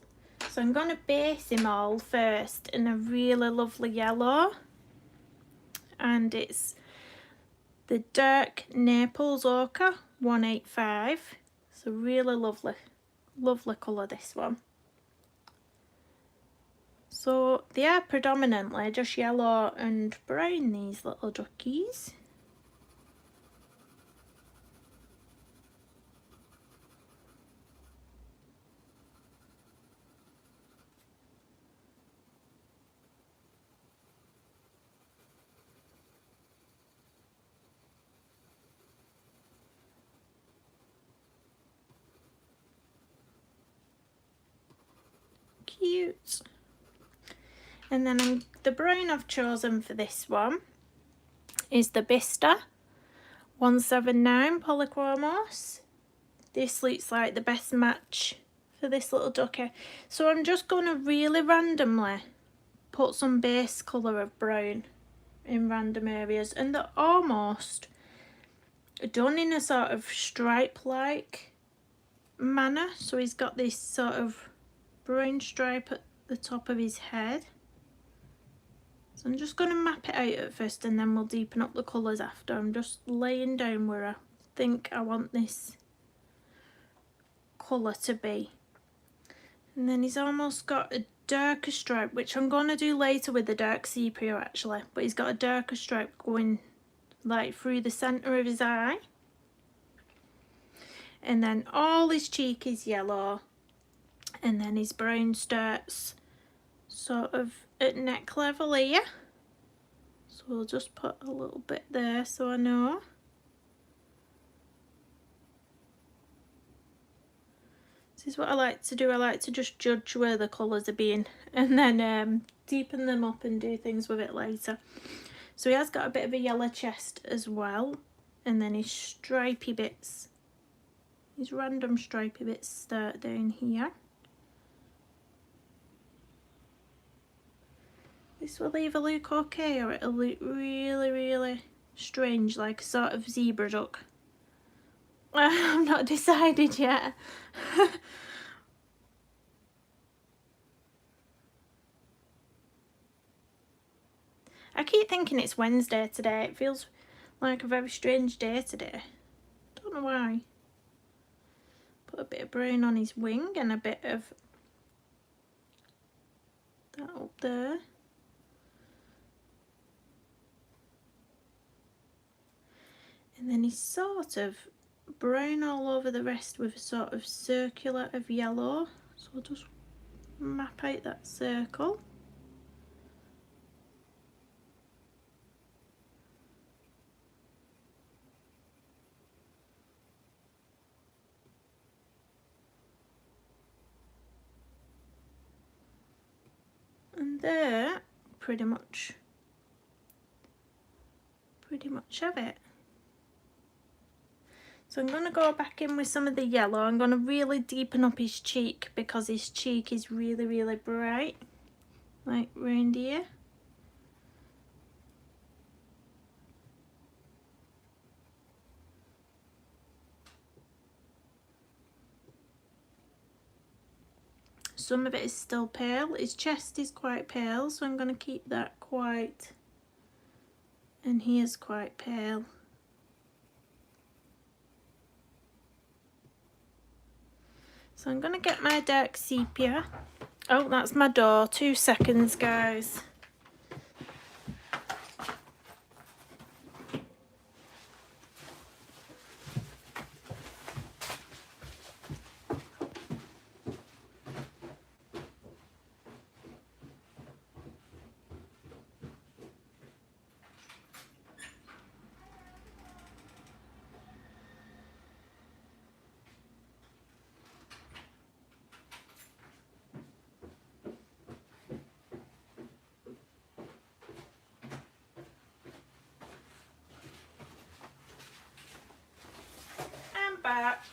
So I'm going to base him all first in a really lovely yellow. And it's the dark Naples Ochre 185. It's a really lovely colour, this one. So they are predominantly just yellow and brown, these little duckies. Cute. And then the brown I've chosen for this one is the Bista 179 Polychromos. This looks like the best match for this little ducky. So I'm just going to really randomly put some base colour of brown in random areas, and they're almost done in a sort of stripe-like manner. So he's got this sort of brown stripe at the top of his head. So I'm just going to map it out at first and then we'll deepen up the colours after. I'm just laying down where I think I want this colour to be. And then he's almost got a darker stripe, which I'm going to do later with the dark sepia actually. But he's got a darker stripe going like through the centre of his eye. And then all his cheek is yellow. And then his brown starts sort of at neck level here. So we'll just put a little bit there so I know. This is what I like to do. I like to just judge where the colours are being and then deepen them up and do things with it later. So he has got a bit of a yellow chest as well, and then his stripy bits, his random stripy bits start down here. This will either look okay or it'll look really strange, like a sort of zebra duck. I'm not decided yet. I keep thinking it's Wednesday today. It feels like a very strange day today. Don't know why. Put a bit of brown on his wing and a bit of that up there. And then he's sort of brown all over the rest with a sort of circular of yellow. So we'll just map out that circle. And there, pretty much have it. So I'm going to go back in with some of the yellow. I'm going to really deepen up his cheek because his cheek is really, really bright, like round here. Some of it is still pale. His chest is quite pale, so I'm going to keep that quite, and he is quite pale. So I'm going to get my dark sepia. Oh, that's my door. 2 seconds, guys. Back.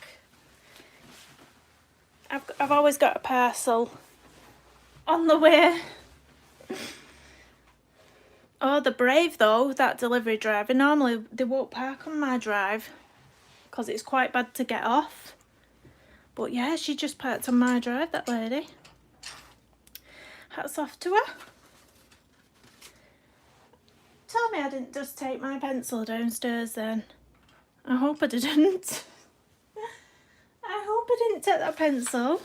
I've always got a parcel on the way. Oh, they're brave though, that delivery driver. Normally they won't park on my drive because it's quite bad to get off. But yeah, she just parked on my drive, that lady. Hats off to her. Tell me I didn't just take my pencil downstairs then. I hope I didn't. I hope I didn't take that pencil.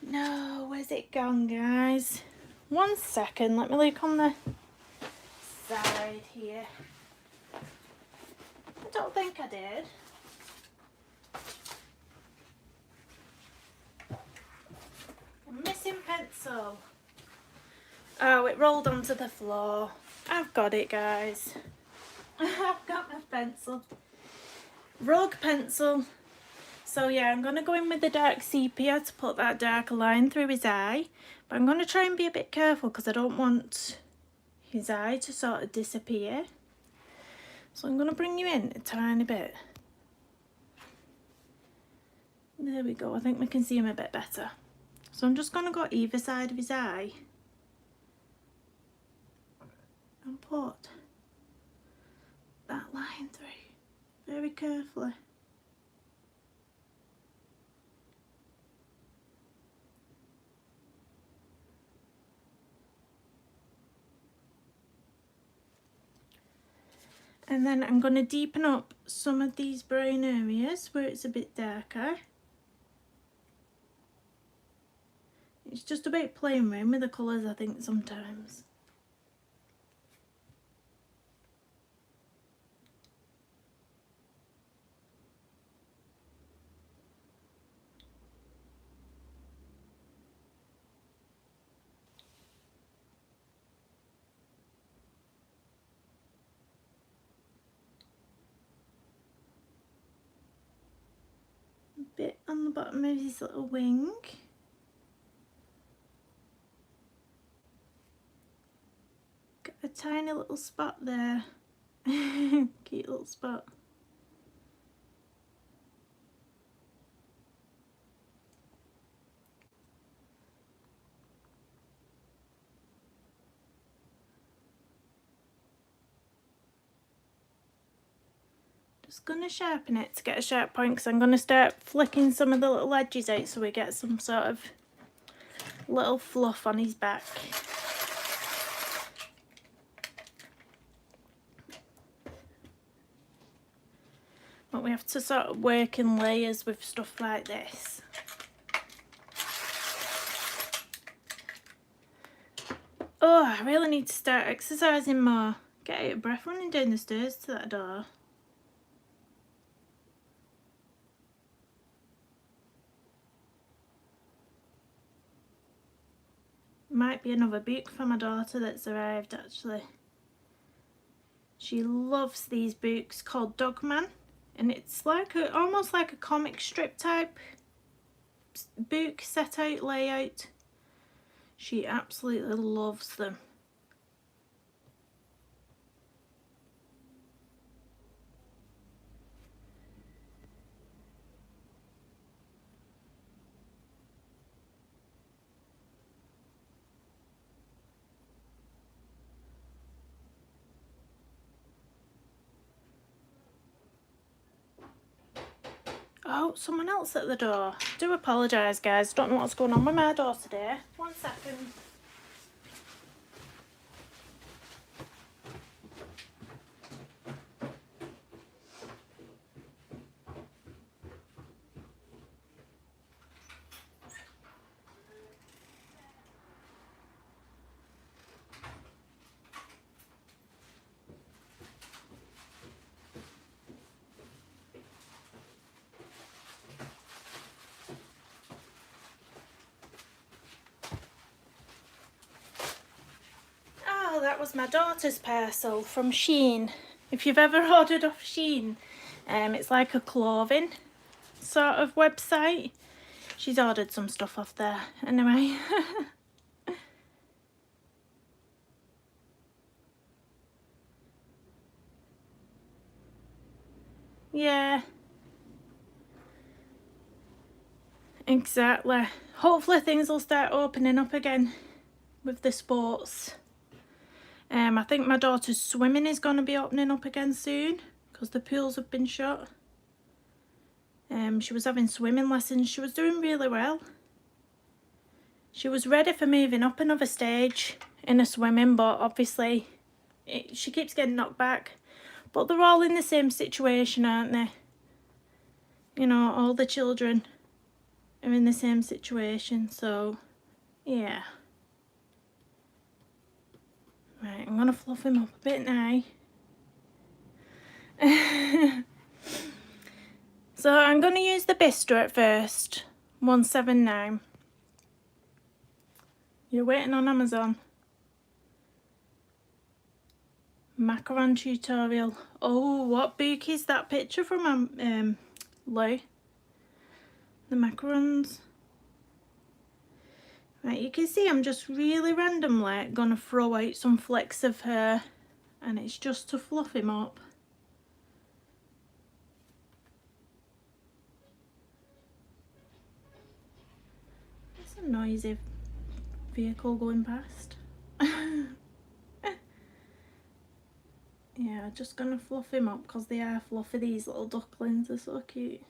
No, where's it gone, guys? 1 second, let me look on the side here. I don't think I did. I'm missing pencil. Oh, it rolled onto the floor. I've got it, guys. I've got my pencil. Rogue pencil. So yeah, I'm going to go in with the dark sepia to put that darker line through his eye. But I'm going to try and be a bit careful because I don't want his eye to sort of disappear. So I'm going to bring you in a tiny bit. There we go. I think we can see him a bit better. So I'm just going to go either side of his eye and put that line through very carefully. And then I'm going to deepen up some of these brown areas where it's a bit darker. It's just about playing around with the colours, I think, sometimes. Bit on the bottom of his little wing. Got a tiny little spot there. Cute little spot. Just going to sharpen it to get a sharp point because I'm going to start flicking some of the little edges out so we get some sort of little fluff on his back. But we have to sort of work in layers with stuff like this. Oh, I really need to start exercising more Get out of breath running down the stairs to that door. Might be another book for my daughter that's arrived actually. She loves these books called Dogman, and it's like almost like a comic strip type book set out layout. She absolutely loves them. Oh, someone else at the door. Do apologise, guys. Don't know what's going on with my door today. 1 second. Oh, that was my daughter's parcel from Shein. If you've ever ordered off Shein, it's like a clothing sort of website. She's ordered some stuff off there. Anyway. Yeah. Exactly. Hopefully things will start opening up again with the sports. I think my daughter's swimming is going to be opening up again soon because the pools have been shut. She was having swimming lessons. She was doing really well. She was ready for moving up another stage in a swimming, but obviously she keeps getting knocked back. But they're all in the same situation, aren't they? You know, all the children are in the same situation, so yeah. Right, I'm going to fluff him up a bit now. So I'm going to use the Bistro at first. 179. You're waiting on Amazon. Macaron tutorial. Oh, what book is that picture from Lou? The macarons. Right, you can see I'm just really randomly going to throw out some flecks of hair, and it's just to fluff him up. It's a noisy vehicle going past. Yeah, just going to fluff him up because they are fluffy. These little ducklings are so cute.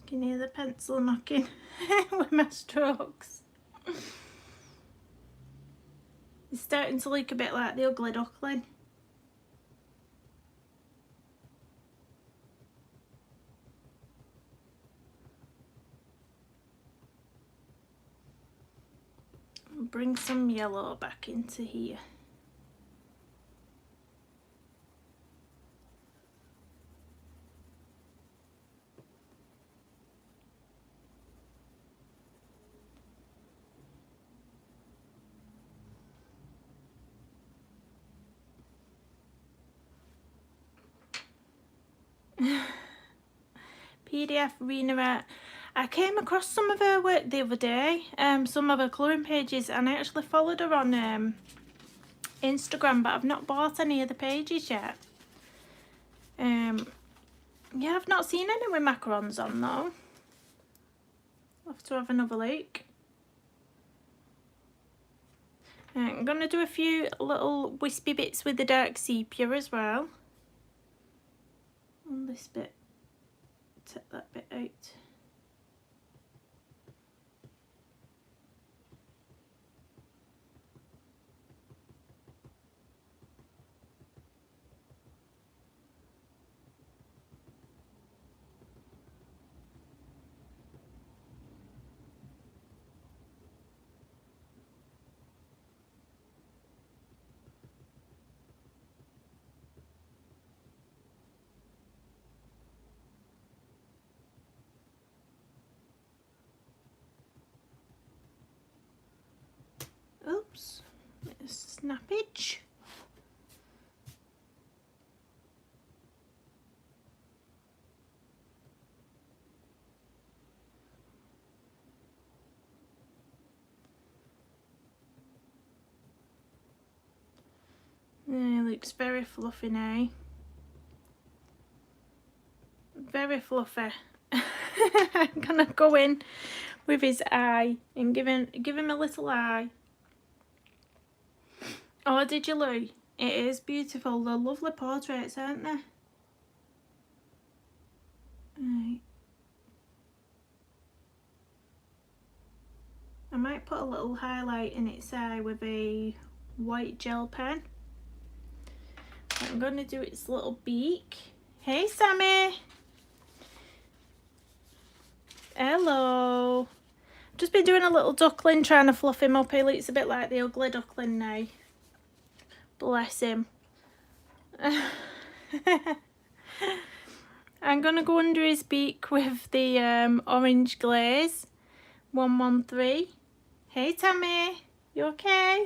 Can hear the pencil knocking with my strokes. It's starting to look a bit like the ugly duckling. I'll bring some yellow back into here. PDF Rena. I came across some of her work the other day, some of her colouring pages, and I actually followed her on Instagram, but I've not bought any of the pages yet. Yeah, I've not seen any with macarons on though. I'll have to have another look. I'm going to do a few little wispy bits with the dark sepia as well. On this bit, take that bit out. Oops, bit of snappage. Yeah, looks very fluffy now. Very fluffy. I'm gonna go in with his eye and give him a little eye. Oh, did you, Lou? It is beautiful. They're lovely portraits, aren't they? Right. I might put a little highlight in its eye with a white gel pen. I'm going to do its little beak. Hey, Sammy. Hello. Just been doing a little duckling, trying to fluff him up. He looks a bit like the ugly duckling now. Bless him. I'm going to go under his beak with the orange glaze. 113. Hey, Tammy. You okay?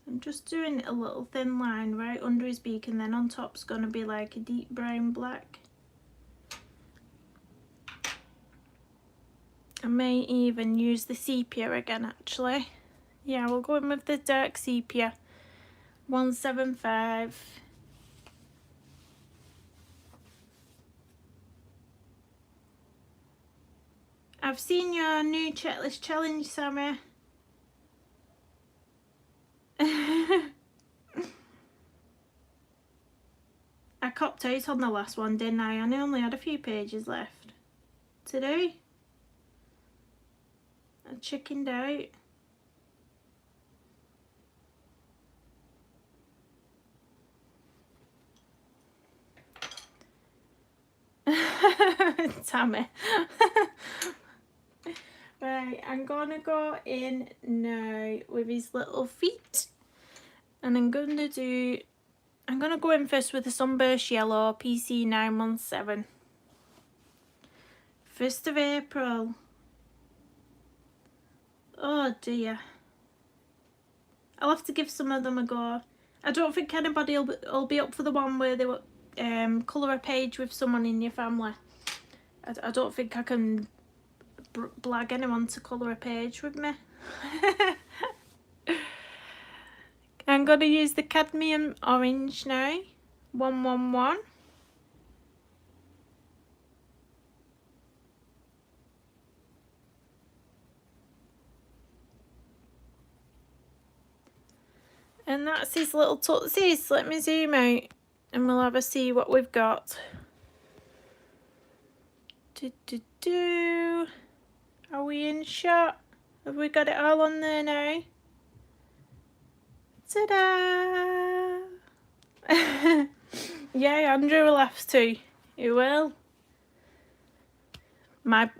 I'm just doing a little thin line right under his beak, and then on top's going to be like a deep brown black. I may even use the sepia again, actually. Yeah, we'll go in with the dark sepia. 175. I've seen your new checklist challenge, Sammy. I copped out on the last one, didn't I? And I only had a few pages left to do. I chickened out. Tammy. Right, I'm gonna go in now with his little feet, and I'm gonna go in first with the Sunburst Yellow PC 917. 1st of April. Oh dear. I'll have to give some of them a go. I don't think anybody will be up for the one where they will colour a page with someone in your family. I don't think I can blag anyone to colour a page with me. I'm going to use the cadmium orange now. 111. And that's his little tootsies. Let me zoom out and we'll have a see what we've got. Are we in shot? Have we got it all on there now? Ta-da! Yeah, Andrew will have to. You will.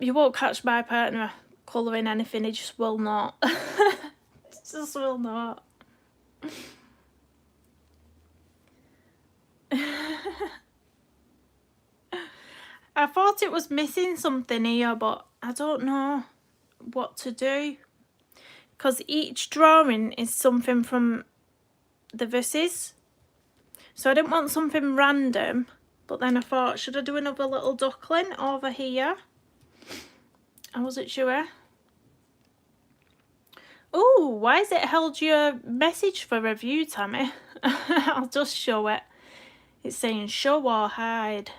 You won't catch my partner colouring anything, he just will not. Just will not. I thought it was missing something here, but I don't know what to do, because each drawing is something from the verses, so I didn't want something random, but then I thought, should I do another little duckling over here? I wasn't sure. Oh, why has it held your message for review, Tammy? I'll just show it. It's saying show or hide.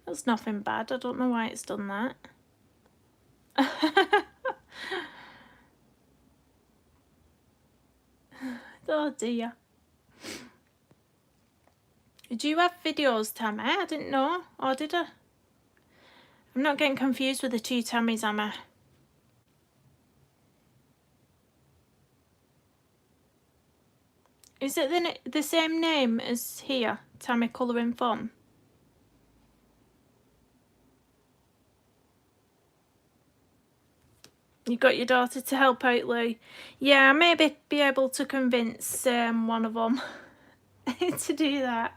That's nothing bad. I don't know why it's done that. Oh dear. Do you have videos, Tammy? I didn't know. Or did I? I'm not getting confused with the two Tammys, am I? Is it the same name as here? Tammy Colouring Fun? You got your daughter to help out, Lou? Yeah, maybe be able to convince one of them to do that.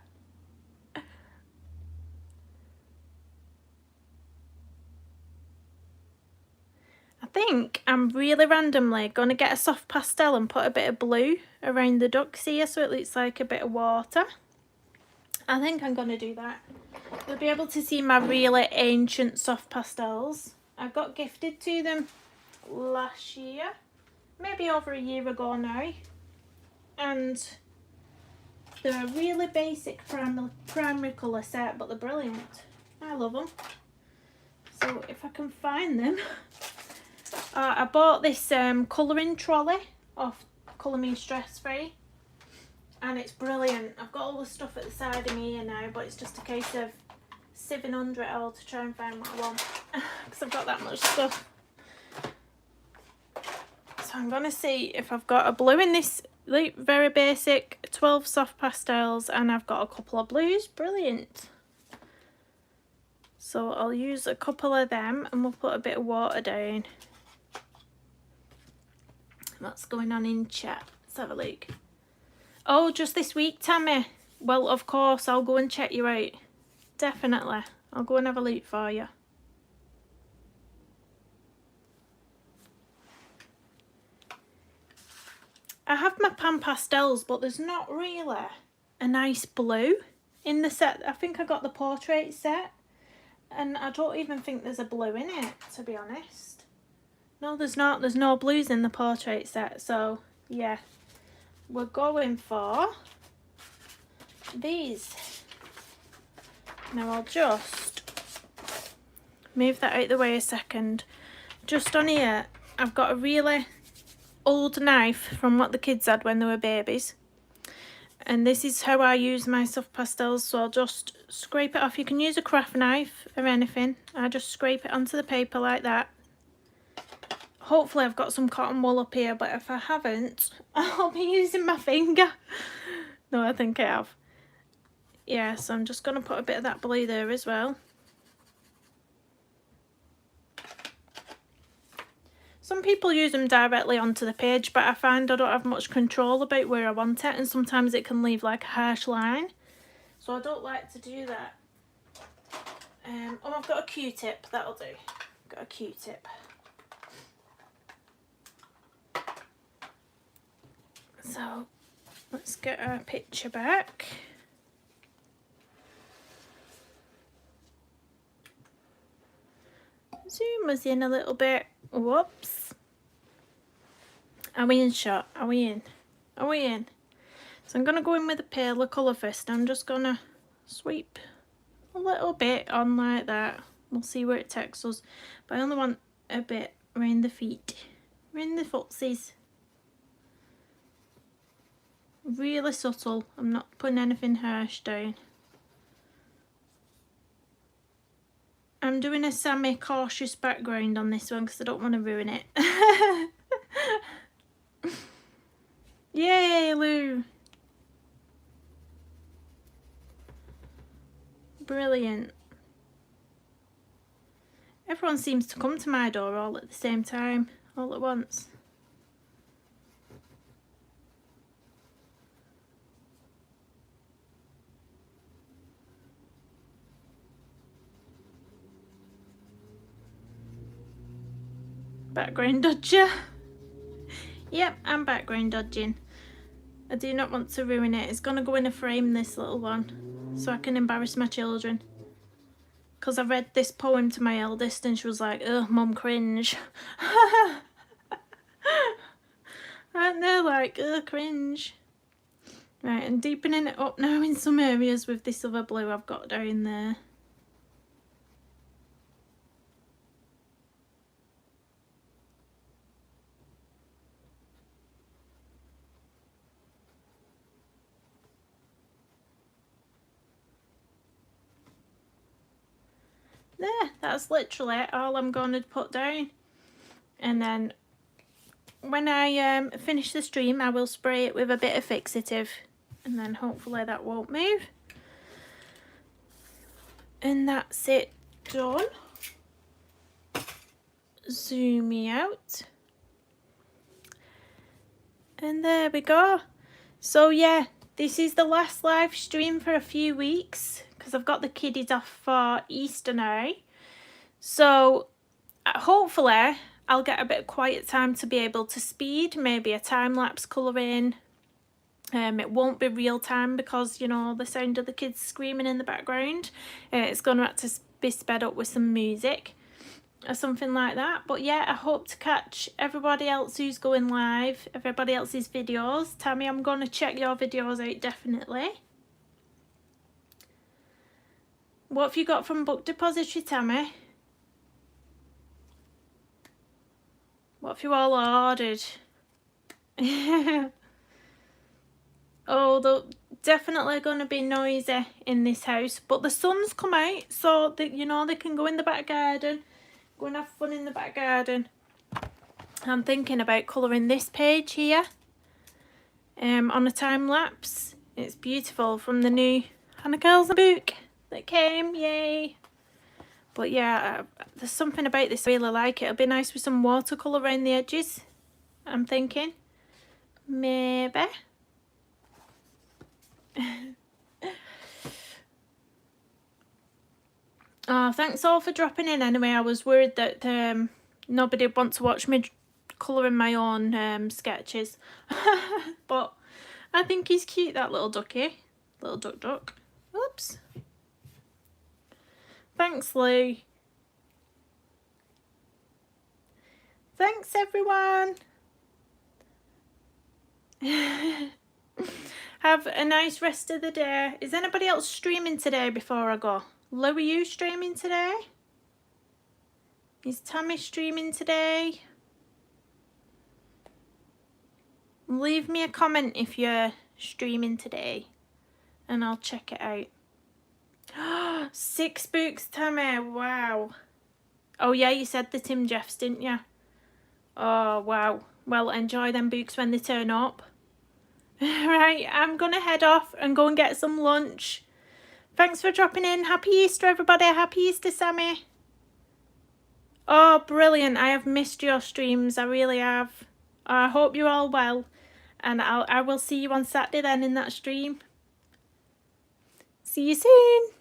I think I'm really randomly going to get a soft pastel and put a bit of blue around the ducks here so it looks like a bit of water. I think I'm going to do that. You'll be able to see my really ancient soft pastels. I got gifted to them last year, maybe over a year ago now, and they're a really basic primary colour set, but they're brilliant. I love them. So if I can find them, I bought this colouring trolley off Colour Me Stress Free, and it's brilliant. I've got all the stuff at the side of me here now, but it's just a case of sieving under it all to try and find what I want, because I've got that much stuff. So I'm going to see if I've got a blue in this very basic 12 soft pastels, and I've got a couple of blues. Brilliant. So I'll use a couple of them and we'll put a bit of water down. What's going on in chat? Let's have a look. Oh, just this week, Tammy. Well, of course, I'll go and check you out. Definitely. I'll go and have a look for you. I have my pan pastels, but there's not really a nice blue in the set. I think I got the portrait set, and I don't even think there's a blue in it, to be honest. No, there's not. There's no blues in the portrait set, so yeah. We're going for these. Now I'll just move that out of the way a second. Just on here, I've got a really old knife from what the kids had when they were babies, and this is how I use my soft pastels. So I'll just scrape it off. You can use a craft knife or anything. I just scrape it onto the paper like that. Hopefully I've got some cotton wool up here, but if I haven't, I'll be using my finger. No, I think I have. Yeah, so I'm just going to put a bit of that blue there as well. Some people use them directly onto the page, but I find I don't have much control about where I want it, and sometimes it can leave like a harsh line. So I don't like to do that. Oh, I've got a Q-tip, that'll do. Got a Q-tip. So let's get our picture back. Zoom us in a little bit. Whoops. Are we in shot? Are we in? Are we in? So I'm going to go in with a paler colour first. I'm just going to sweep a little bit on like that. We'll see where it takes us. But I only want a bit around the feet. Around the footsies. Really subtle. I'm not putting anything harsh down. I'm doing a semi-cautious background on this one because I don't want to ruin it. Yay, Lou! Brilliant. Everyone seems to come to my door all at the same time, all at once. Background dodger. Yep, I'm background dodging. I do not want to ruin it. It's going to go in a frame, this little one, so I can embarrass my children. Because I read this poem to my eldest and she was like, "Ugh, Mum, cringe." Aren't they like, ugh, cringe? Right, and deepening it up now in some areas with this other blue I've got down there. There, that's literally all I'm going to put down. And then when I finish the stream, I will spray it with a bit of fixative, and then hopefully that won't move. And that's it done. Zoom me out. And there we go. So yeah, this is the last live stream for a few weeks because I've got the kiddies off for Easter now. So hopefully I'll get a bit of quiet time to be able to speed, maybe a time-lapse colouring. It won't be real time because, you know, the sound of the kids screaming in the background. It's going to have to be sped up with some music or something like that. But yeah, I hope to catch everybody else who's going live, everybody else's videos. Tammy, I'm going to check your videos out definitely. What have you got from Book Depository, Tammy? What have you all ordered? Oh, they're definitely going to be noisy in this house. But the sun's come out, so that, you know, they can go in the back garden. Go and have fun in the back garden. I'm thinking about colouring this page here on a time lapse. It's beautiful from the new Hannah Girls book that came. Yay! But yeah, there's something about this I really like. It'll be nice with some watercolour around the edges. I'm thinking maybe. Oh, thanks all for dropping in anyway. I was worried that nobody would want to watch me colouring my own sketches. But I think he's cute, that little ducky. Little duck. Oops. Thanks, Lou. Thanks, everyone. Have a nice rest of the day. Is anybody else streaming today before I go? Lou, are you streaming today? Is Tammy streaming today? Leave me a comment if you're streaming today and I'll check it out. 6 books, Tammy. Wow. Oh yeah, you said the Tim Jeffs, didn't you? Oh wow. Well, enjoy them books when they turn up. Right, I'm gonna head off and go and get some lunch. Thanks for dropping in. Happy Easter, everybody. Happy Easter, Sammy. Oh, brilliant. I have missed your streams. I really have. I hope you're all well. And I will see you on Saturday then in that stream. See you soon.